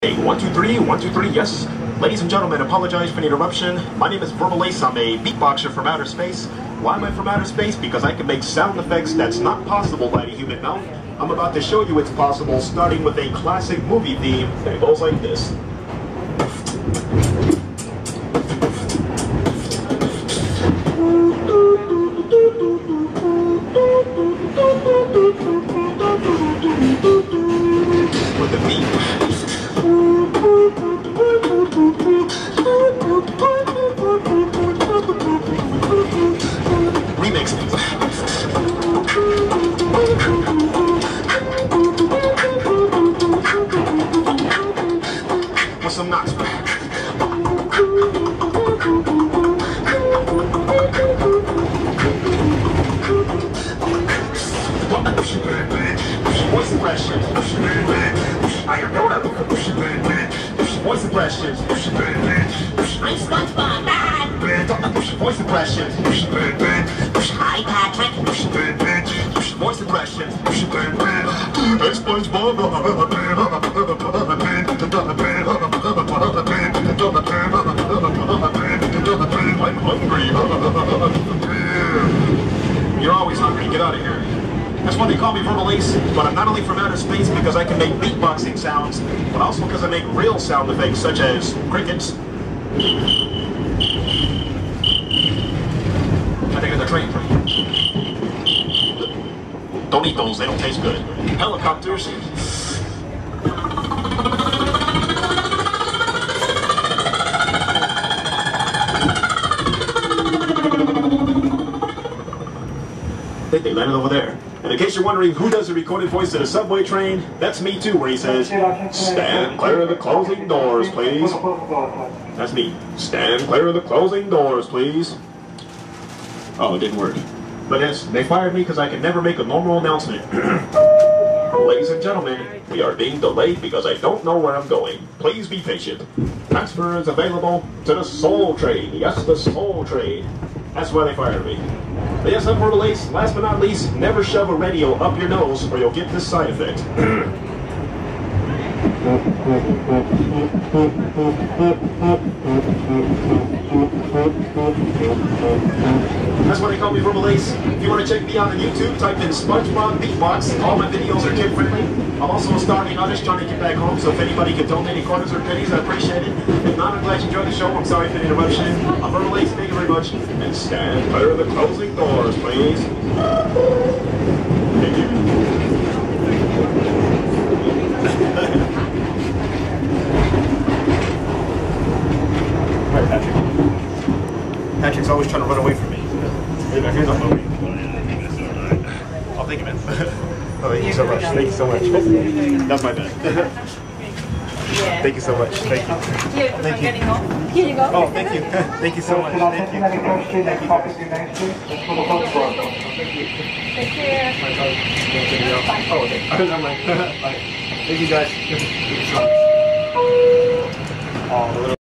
One, two, three, one, two, three, yes. Ladies and gentlemen, apologize for the interruption. My name is Verbal Ace. I'm a beatboxer from outer space. Why am I from outer space? Because I can make sound effects that's not possible by the human mouth. I'm about to show you it's possible, starting with a classic movie theme that goes like this. With the beat. Remix. With some knocks. Voice suppression. Voice suppression. I'm SpongeBob. Voice suppression. Hi, Patrick. Voice suppression. Hey, SpongeBob. I'm hungry. You're always hungry. Get out of here. That's why they call me Verbal Ace, but I'm not only from outer space because I can make beatboxing sounds, but also because I make real sound effects such as crickets. I think it's a train. Don't eat those, they don't taste good. Helicopters. I think they landed over there. And in case you're wondering who does the recorded voice of the subway train, that's me too, where he says, "Stand clear of the closing doors, please." That's me. "Stand clear of the closing doors, please." Oh, it didn't work. But yes, they fired me because I can never make a normal announcement. Ladies and gentlemen, we are being delayed because I don't know where I'm going. Please be patient. Transfer is available to the Soul Train. Yes, the Soul Train. That's why they fired me. But yes, I'm Verbal Ace. Last but not least, never shove a radio up your nose or you'll get this side effect. That's why they call me Verbal Ace. If you want to check me out on YouTube, type in SpongeBob Beatbox. All my videos are kid-friendly. I'm also a starving artist trying to get back home, so if anybody could donate any quarters or pennies, I appreciate it. If not, I'm glad you enjoyed the show. I'm sorry for the interruption. I'm Verbal Ace. Thank you very much. And stand clear of the closing doors, please. Thank you. Hi, Patrick. Patrick's always trying to run away from me. Hey, here's a movie. Oh, thank you, man. Oh, thank you so much. Thank you so much. That's my bad. Thank you so much. Thank you. Thank you. Here you go. Oh, thank you. Thank you so much. Thank you. Thank you. Take care. Oh, okay. Thank you, guys. Oh, the little